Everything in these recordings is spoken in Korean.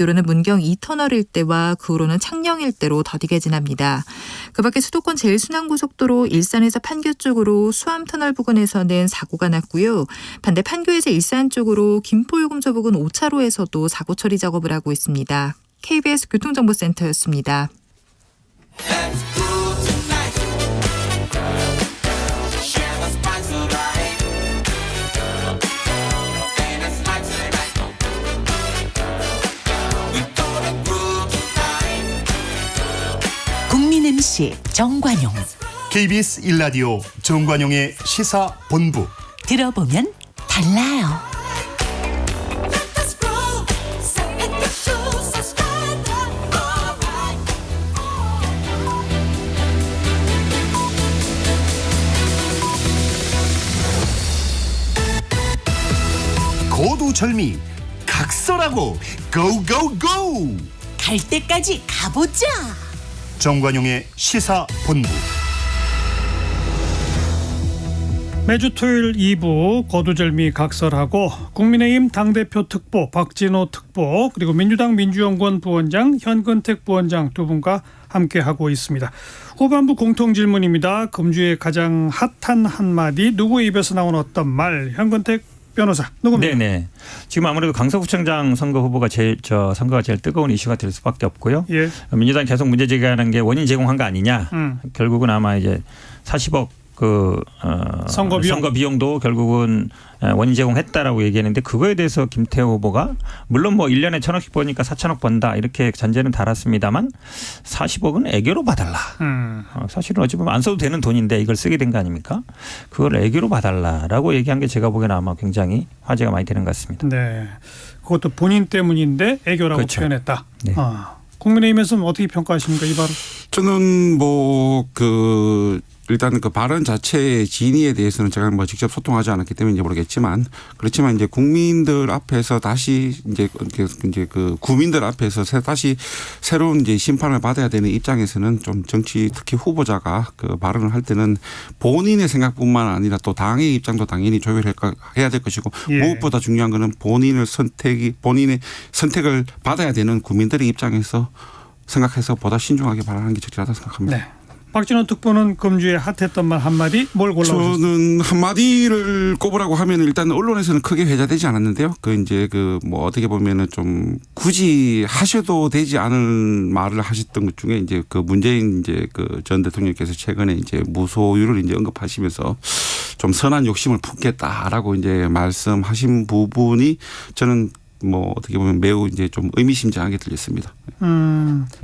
도로는 문경 2터널 일대와 그 후로는 창녕 일대로 더디게 지납니다. 그 밖에 수도권 제일순환고속도로 일산에서 판교 쪽으로 수암터널 부근에서는 사고가 났고요. 반대 판교에서 일산 쪽으로 김포요금소 부근 5차로에서도 사고 처리 작업을 하고 있습니다. KBS 교통정보센터였습니다. 국민 MC 정관용. KBS 1라디오 정관용의 시사본부. 들어보면 달라요. 고두절미 각설하고 고고고. 갈 때까지 가보자. 정관용의 시사본부. 매주 토요일 2부 거두절미 각설하고 국민의힘 당대표 특보 박진호 특보 그리고 민주당 민주연구원 부원장 현근택 부원장 두 분과 함께하고 있습니다. 후반부 공통질문입니다. 금주의 가장 핫한 한마디, 누구의 입에서 나온 어떤 말. 현근택 변호사 누굽니까? 네네. 지금 아무래도 강서구청장 선거 후보가 선거가 제일 뜨거운 이슈가 될 수밖에 없고요. 예. 민주당이 계속 문제 제기하는 게 원인 제공한 거 아니냐. 결국은 아마 이제 40억 선거 비용도 결국은 원인 제공했다라고 얘기했는데, 그거에 대해서 김태호 후보가 물론 뭐 1년에 1,000억씩 버니까 4,000억 번다 이렇게 전제는 달았습니다만 40억은 애교로 봐달라. 사실은 어찌 보면 안 써도 되는 돈인데 이걸 쓰게 된 거 아닙니까? 그걸 애교로 봐달라라고 얘기한 게 제가 보기에는 아마 굉장히 화제가 많이 되는 것 같습니다. 네, 그것도 본인 때문인데 애교라고 그렇죠. 표현했다. 네. 국민의힘에서는 어떻게 평가하십니까, 이 발언? 저는 일단 그 발언 자체의 진위에 대해서는 제가 직접 소통하지 않았기 때문인지 모르겠지만, 그렇지만 이제 국민들 앞에서 다시 이제 그 구민들 앞에서 다시 새로운 이제 심판을 받아야 되는 입장에서는 좀 정치 특히 후보자가 그 발언을 할 때는 본인의 생각뿐만 아니라 또 당의 입장도 당연히 조율해야 될 것이고, 예. 무엇보다 중요한 거는 본인의 선택을 받아야 되는 국민들의 입장에서 생각해서 보다 신중하게 발언하는 게 적절하다고 생각합니다. 네. 박진호 특보는 금주에 핫했던 말 한마디 뭘 골라오셨어요? 저는 한마디를 꼽으라고 하면 일단 언론에서는 크게 회자되지 않았는데요. 어떻게 보면은 좀 굳이 하셔도 되지 않을 말을 하셨던 것 중에 이제 그 문재인 이제 그 전 대통령께서 최근에 이제 무소유를 이제 언급하시면서 좀 선한 욕심을 품겠다라고 이제 말씀하신 부분이 저는 어떻게 보면 매우 이제 좀 의미심장하게 들렸습니다.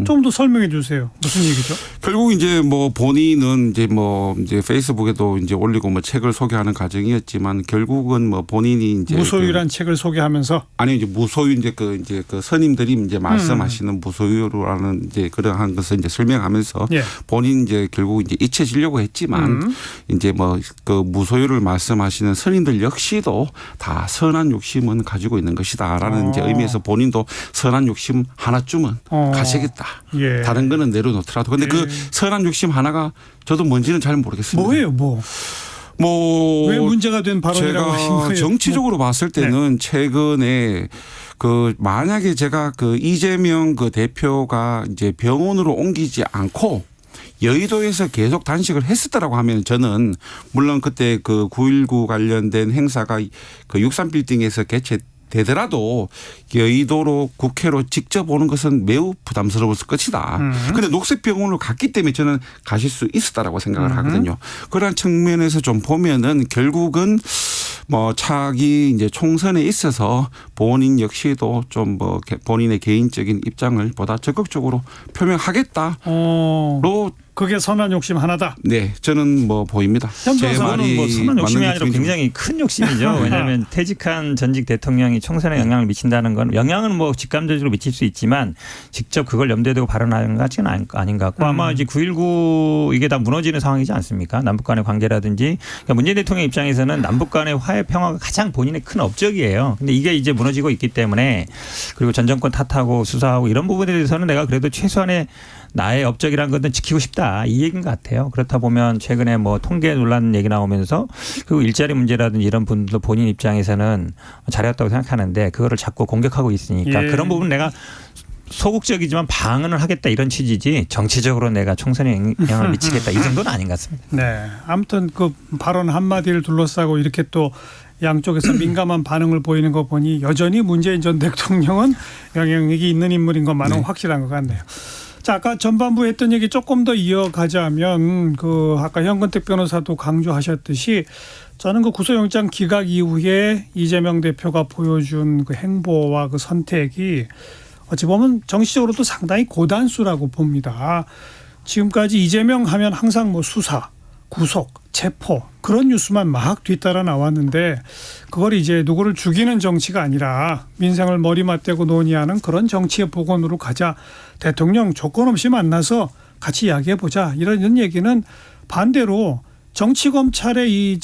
좀 더 설명해 주세요. 무슨 얘기죠? 결국 이제 본인은 이제 페이스북에도 이제 올리고 책을 소개하는 과정이었지만, 결국은 본인이 이제 무소유란 책을 소개하면서 이제 무소유 이제 그 선임들이 이제 말씀하시는 무소유라는 이제 그러한 것을 이제 설명하면서 예. 본인 이제 결국 이제 잊혀지려고 했지만 이제 그 무소유를 말씀하시는 선임들 역시도 다 선한 욕심은 가지고 있는 것이다라는 이제 의미에서 본인도 선한 욕심 하나쯤은 가시겠다. 예. 다른 거는 내려놓더라도. 근데 그 선한 욕심 하나가 저도 뭔지는 잘 모르겠습니다. 뭐예요, 왜 문제가 된 발언이라고 하신 제가 거예요? 정치적으로 봤을 때는 최근에 만약에 제가 이재명 대표가 이제 병원으로 옮기지 않고 여의도에서 계속 단식을 했었다라고 하면, 저는 물론 그때 9.19 관련된 행사가 63빌딩에서 개최되더라도 여의도로 국회로 직접 오는 것은 매우 부담스러웠을 것이다. 그런데 녹색병원으로 갔기 때문에 저는 가실 수 있었다라고 생각을 하거든요. 그런 측면에서 좀 보면은 결국은 차기 이제 총선에 있어서 본인 역시도 좀 본인의 개인적인 입장을 보다 적극적으로 표명하겠다로 그게 선한 욕심 하나다. 네, 저는 보입니다. 제 말이 선한 욕심이 아니라 굉장히 큰 욕심이죠. 왜냐하면 퇴직한 전직 대통령이 총선에 영향을 미친다는 건, 영향은 직감적으로 미칠 수 있지만 직접 그걸 염두에 두고 발언하는 것 같지는 아닌 것 같고, 아마 이제 9.19 이게 다 무너지는 상황이지 않습니까? 남북 간의 관계라든지. 그러니까 문재인 대통령 입장에서는 남북 간의 화해 평화가 가장 본인의 큰 업적이에요. 근데 이게 이제 무너지고 있기 때문에 그리고 전 정권 탓하고 수사하고 이런 부분에 대해서는 내가 그래도 최소한의 나의 업적이라는 것은 지키고 싶다 이 얘기인 것 같아요. 그렇다 보면 최근에 뭐 통계 논란 얘기 나오면서 그리고 일자리 문제라든지 이런 분도 본인 입장에서는 잘했다고 생각하는데 그거를 자꾸 공격하고 있으니까 예. 그런 부분 내가 소극적이지만 방어를 하겠다 이런 취지지 정치적으로 내가 총선에 영향을 미치겠다 이 정도는 아닌 것 같습니다. 네. 아무튼 그 발언 한마디를 둘러싸고 이렇게 또 양쪽에서 민감한 반응을 보이는 거 보니 여전히 문재인 전 대통령은 영향력이 있는 인물인 것만은 확실한 것 같네요. 자, 아까 전반부에 했던 얘기 조금 더 이어가자면 그 아까 현근택 변호사도 강조하셨듯이 저는 그 구속영장 기각 이후에 이재명 대표가 보여준 그 행보와 그 선택이 어찌 보면 정치적으로도 상당히 고단수라고 봅니다. 지금까지 이재명 하면 항상 뭐 수사, 구속, 체포 그런 뉴스만 막 뒤따라 나왔는데 그걸 이제 누구를 죽이는 정치가 아니라 민생을 머리맞대고 논의하는 그런 정치의 복원으로 가자. 대통령 조건 없이 만나서 같이 이야기해 보자. 이런 얘기는 반대로 정치 검찰의 이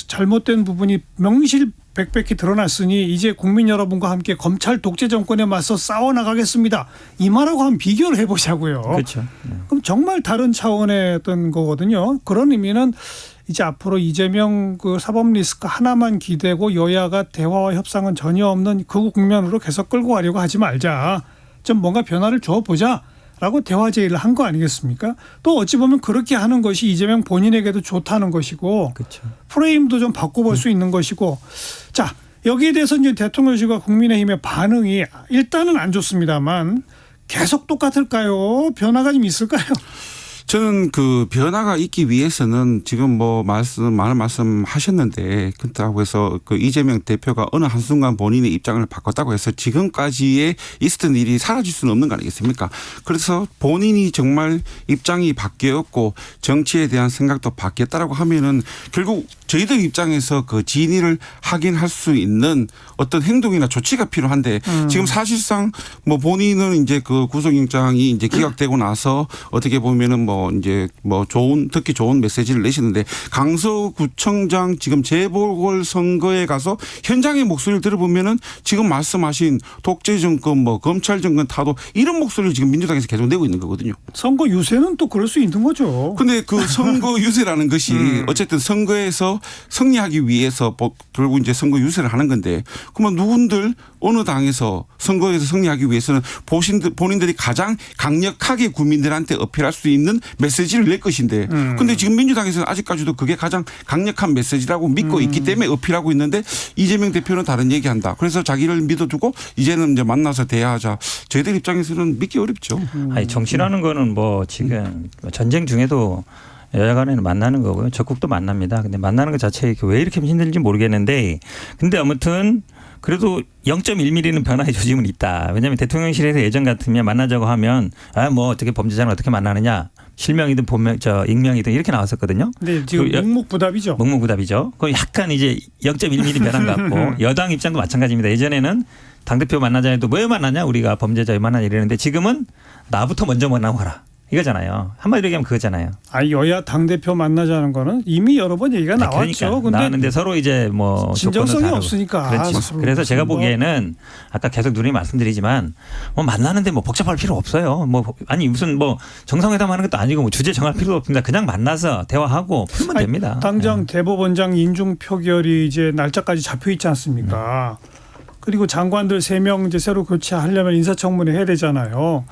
잘못된 부분이 명실백백히 드러났으니 이제 국민 여러분과 함께 검찰 독재 정권에 맞서 싸워 나가겠습니다. 이 말하고 한번 비교를 해보자고요. 그렇죠. 그럼 정말 다른 차원의 어떤 거거든요. 그런 의미는 이제 앞으로 이재명 그 사법 리스크 하나만 기대고 여야가 대화와 협상은 전혀 없는 그 국면으로 계속 끌고 가려고 하지 말자. 좀 뭔가 변화를 줘보자. 라고 대화 제의를 한 거 아니겠습니까? 또 어찌 보면 그렇게 하는 것이 이재명 본인에게도 좋다는 것이고 그렇죠. 프레임도 좀 바꿔볼 수 있는 것이고 자 여기에 대해서 이제 대통령실과 국민의힘의 반응이 일단은 안 좋습니다만 계속 똑같을까요? 변화가 좀 있을까요? 저는 그 변화가 있기 위해서는 지금 뭐 많은 말씀 하셨는데 그렇다고 해서 그 이재명 대표가 어느 한순간 본인의 입장을 바꿨다고 해서 지금까지의 있었던 일이 사라질 수는 없는 거 아니겠습니까? 그래서 본인이 정말 입장이 바뀌었고 정치에 대한 생각도 바뀌었다라고 하면은 결국 저희들 입장에서 그 진위를 확인할 수 있는 어떤 행동이나 조치가 필요한데 지금 사실상 뭐 본인은 이제 그 구속영장이 이제 기각되고 나서 어떻게 보면은 뭐 이제 뭐 듣기 좋은 메시지를 내시는데 강서구청장 지금 재보궐 선거에 가서 현장의 목소리를 들어보면은 지금 말씀하신 독재 정권 뭐 검찰 정권 타도 이런 목소리를 지금 민주당에서 계속 내고 있는 거거든요. 선거 유세는 또 그럴 수 있는 거죠. 근데 그 선거 유세라는 것이 어쨌든 선거에서 승리하기 위해서 결국 이제 선거 유세를 하는 건데 그러면 누군들 어느 당에서 선거에서 승리하기 위해서는 본인들이 가장 강력하게 국민들한테 어필할 수 있는 메시지를 낼 것인데 근데 지금 민주당에서는 아직까지도 그게 가장 강력한 메시지라고 믿고 있기 때문에 어필하고 있는데 이재명 대표는 다른 얘기한다. 그래서 자기를 믿어두고 이제는 이제 만나서 대화하자. 저희들 입장에서는 믿기 어렵죠. 아니 정치라는 거는 뭐 지금 전쟁 중에도 여야 간에는 만나는 거고요. 적국도 만납니다. 근데 만나는 것 자체가 왜 이렇게 힘든지 모르겠는데 근데 아무튼 그래도 0.1mm는 변화의 조짐은 있다. 왜냐하면 대통령실에서 예전 같으면 만나자고 하면 뭐 어떻게 범죄자는 어떻게 만나느냐. 실명이든 익명이든 이렇게 나왔었거든요. 네, 지금 묵묵부답이죠. 묵묵부답이죠. 그 약간 이제 0.1mm 변한 것 같고 여당 입장도 마찬가지입니다. 예전에는 당대표 만나자 해도 왜 만나냐 우리가 범죄자 왜 만나냐 이랬는데 지금은 나부터 먼저 만나고 가라. 이거잖아요. 한마디로 얘기하면 그거잖아요. 여야 당대표 만나자는 거는 이미 여러 번 얘기가 나왔죠. 그러니까 근데 나왔는데 서로 이제 뭐 진정성이 없으니까. 그렇지. 그래서 제가 보기에는 아까 계속 누누이 말씀드리지만 뭐 만나는데 뭐 복잡할 필요 없어요. 아니 무슨 뭐 정상회담 하는 것도 아니고 뭐 주제 정할 필요도 없습니다. 그냥 만나서 대화하고 풀면 됩니다. 당장 대법원장 인중 표결이 이제 날짜까지 잡혀 있지 않습니까? 그리고 장관들 3명 이제 새로 교체하려면 인사청문회 해야 되잖아요.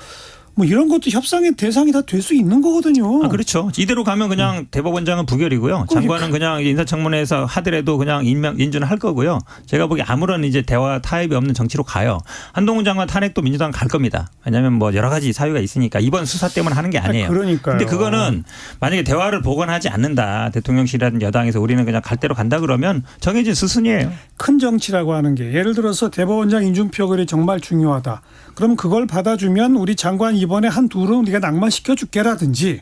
뭐 이런 것도 협상의 대상이 다 될 수 있는 거거든요. 그렇죠. 이대로 가면 그냥 대법원장은 부결이고요. 장관은 그냥 인사청문회에서 하더라도 그냥 인준을 할 거고요. 제가 보기에 아무런 이제 대화 타협이 없는 정치로 가요. 한동훈 장관 탄핵도 민주당 갈 겁니다. 왜냐하면 뭐 여러 가지 사유가 있으니까 이번 수사 때문에 하는 게 아니에요. 그러니까요. 근데 그거는 만약에 대화를 복원하지 않는다. 대통령실이라든지 여당에서 우리는 그냥 갈 대로 간다 그러면 정해진 수순이에요. 큰 정치라고 하는 게 예를 들어서 대법원장 인준 표결이 정말 중요하다. 그럼 그걸 받아주면 우리 장관 이번에 한 둘은 우리가 낭만시켜 줄게라든지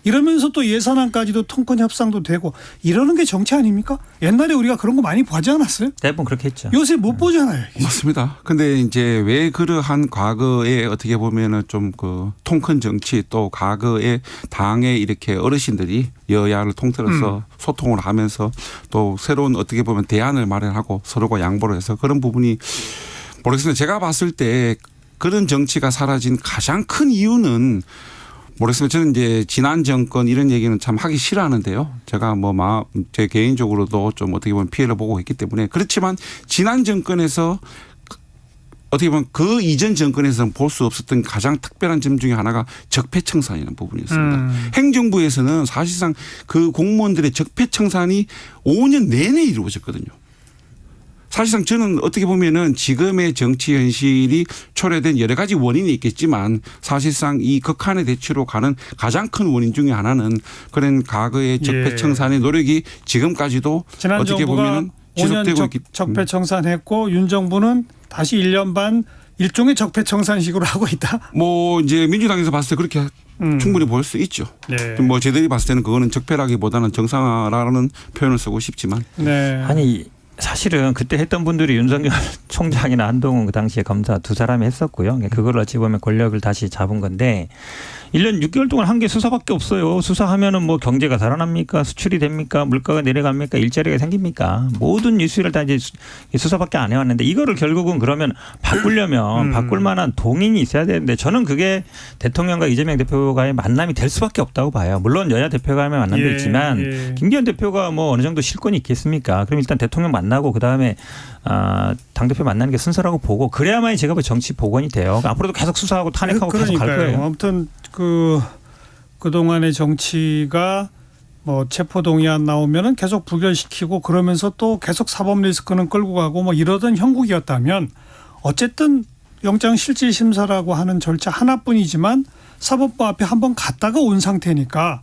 이러면서 또 예산안까지도 통큰 협상도 되고 이러는 게 정치 아닙니까? 옛날에 우리가 그런 거 많이 보지 않았어요? 대부분 그렇게 했죠. 요새 못 보잖아요. 맞습니다. 근데 이제 왜 그러한 과거에 어떻게 보면은 좀 그 통큰 정치 또 과거에 당의 이렇게 어르신들이 여야를 통틀어서 소통을 하면서 또 새로운 어떻게 보면 대안을 마련하고 서로가 양보를 해서 그런 부분이 모르겠습니다. 제가 봤을 때 그런 정치가 사라진 가장 큰 이유는 모르겠습니다. 저는 이제 지난 정권 이런 얘기는 참 하기 싫어하는데요. 제가 제 개인적으로도 좀 어떻게 보면 피해를 보고 있기 때문에 그렇지만 지난 정권에서 어떻게 보면 그 이전 정권에서는 볼 수 없었던 가장 특별한 점 중에 하나가 적폐청산이라는 부분이었습니다. 행정부에서는 사실상 그 공무원들의 적폐청산이 5년 내내 이루어졌거든요. 사실상 저는 어떻게 보면은 지금의 정치 현실이 초래된 여러 가지 원인이 있겠지만 사실상 이 극한의 대치로 가는 가장 큰 원인 중에 하나는 그런 과거의 적폐청산의 노력이 지금까지도 지난 어떻게 보면은 지속되고 있기 때문에. 적폐청산했고 윤 정부는 다시 1년 반 일종의 적폐청산식으로 하고 있다. 이제 민주당에서 봤을 때 그렇게 충분히 볼 수 있죠. 네. 저희들이 봤을 때는 그거는 적폐라기보다는 정상화라는 표현을 쓰고 싶지만. 네. 아니 사실은 그때 했던 분들이 윤석열 총장이나 한동훈 그 당시에 검사 두 사람이 했었고요. 그걸 어찌 보면 권력을 다시 잡은 건데 1년 6개월 동안 한 게 수사밖에 없어요. 수사하면은 뭐 경제가 살아납니까? 수출이 됩니까? 물가가 내려갑니까? 일자리가 생깁니까? 모든 이슈를 다 이제 수사밖에 안 해왔는데 이거를 결국은 그러면 바꾸려면 바꿀 만한 동인이 있어야 되는데 저는 그게 대통령과 이재명 대표가의 만남이 될 수밖에 없다고 봐요. 물론 여야 대표가 하면 만남도 있지만 김기현 대표가 뭐 어느 정도 실권이 있겠습니까? 그럼 일단 대통령 만나고 그다음에 당대표 만나는 게 순서라고 보고 그래야만이 제가 볼 정치 복원이 돼요. 앞으로도 계속 수사하고 탄핵하고 계속 갈 거예요. 아무튼 그동안의 정치가 뭐 체포동의안 나오면은 계속 부결시키고 그러면서 또 계속 사법 리스크는 끌고 가고 뭐 이러던 형국이었다면 어쨌든 영장실질심사라고 하는 절차 하나뿐이지만 사법부 앞에 한번 갔다가 온 상태니까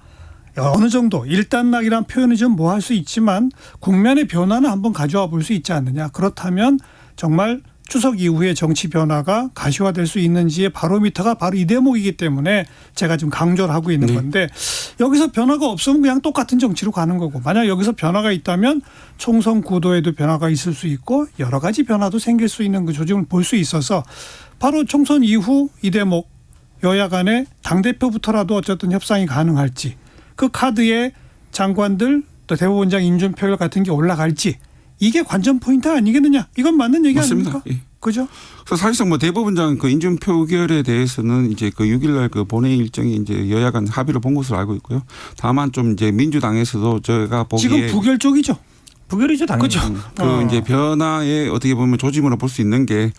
어느 정도 일단락이란 표현이 좀 뭐 할 수 있지만 국면의 변화는 한번 가져와 볼 수 있지 않느냐. 그렇다면 정말 추석 이후에 정치 변화가 가시화될 수 있는지의 바로미터가 바로 이 대목이기 때문에 제가 지금 강조를 하고 있는 건데 여기서 변화가 없으면 그냥 똑같은 정치로 가는 거고 만약 여기서 변화가 있다면 총선 구도에도 변화가 있을 수 있고 여러 가지 변화도 생길 수 있는 그 조짐을 볼 수 있어서 바로 총선 이후 이 대목 여야 간에 당대표부터라도 어쨌든 협상이 가능할지 그 카드에 장관들 또 대법원장 인준표결 같은 게 올라갈지 이게 관전 포인트 아니겠느냐? 이건 맞는 얘기 맞습니다. 아닙니까? 예. 그죠? 그래서 사실상 대법원장 인준 표결에 대해서는 이제 6일날 본회의 일정이 이제 여야 간 합의를 본 것으로 알고 있고요. 다만 좀 이제 민주당에서도 제가 보기에 지금 부결 쪽이죠. 부결이죠, 당연히. 그렇죠. 이제 변화에 어떻게 보면 조짐으로 볼 수 있는 게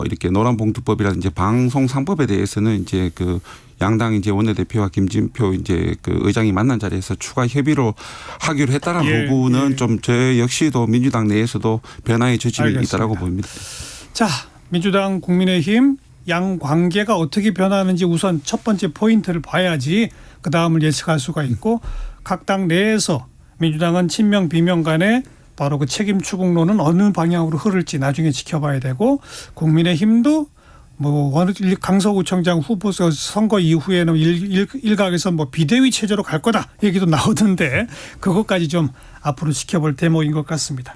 이렇게 노란봉투법이라든지 방송상법에 대해서는 이제 양당 이제 원내대표와 김진표 이제 의장이 만난 자리에서 추가 협의로 하기로 했다는 부분은 좀 제 역시도 민주당 내에서도 변화의 조짐이 있다라고 봅니다. 자, 민주당 국민의힘 양 관계가 어떻게 변하는지 우선 첫 번째 포인트를 봐야지 그 다음을 예측할 수가 있고 각 당 내에서 민주당은 친명 비명 간에 바로 그 책임 추궁론은 어느 방향으로 흐를지 나중에 지켜봐야 되고 국민의힘도 강서구청장 후보 선거 이후에는 일각에서 비대위 체제로 갈 거다 얘기도 나오던데 그것까지 좀 앞으로 지켜볼 대목인 것 같습니다.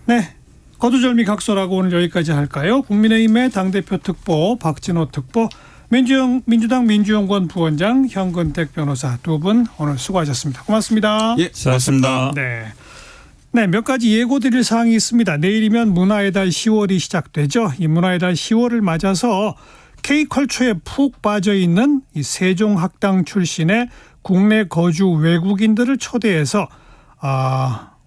네, 거두절미 각설하고 오늘 여기까지 할까요? 국민의힘의 당대표 특보 박진호 특보 민주당 민주연구원 부원장 현근택 변호사 두 분 오늘 수고하셨습니다. 고맙습니다. 예, 고맙습니다. 네, 몇 가지 예고드릴 사항이 있습니다. 내일이면 문화의 달 10월이 시작되죠. 이 문화의 달 10월을 맞아서 K컬처에 푹 빠져있는 이 세종학당 출신의 국내 거주 외국인들을 초대해서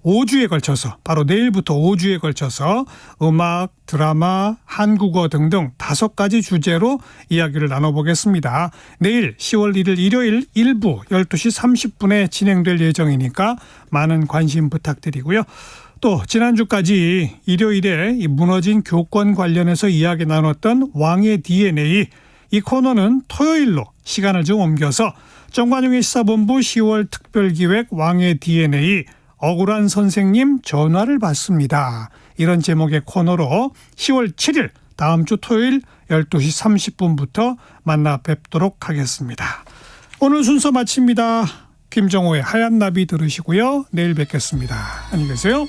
5주에 걸쳐서 바로 내일부터 5주에 걸쳐서 음악, 드라마, 한국어 등등 5가지 주제로 이야기를 나눠보겠습니다. 내일 10월 1일 일요일 일부 12시 30분에 진행될 예정이니까 많은 관심 부탁드리고요. 또 지난주까지 일요일에 이 무너진 교권 관련해서 이야기 나눴던 왕의 DNA 이 코너는 토요일로 시간을 좀 옮겨서 정관용의 시사본부 10월 특별기획 왕의 DNA 억울한 선생님 전화를 받습니다. 이런 제목의 코너로 10월 7일 다음 주 토요일 12시 30분부터 만나 뵙도록 하겠습니다. 오늘 순서 마칩니다. 김정호의 하얀 나비 들으시고요. 내일 뵙겠습니다. 안녕히 계세요.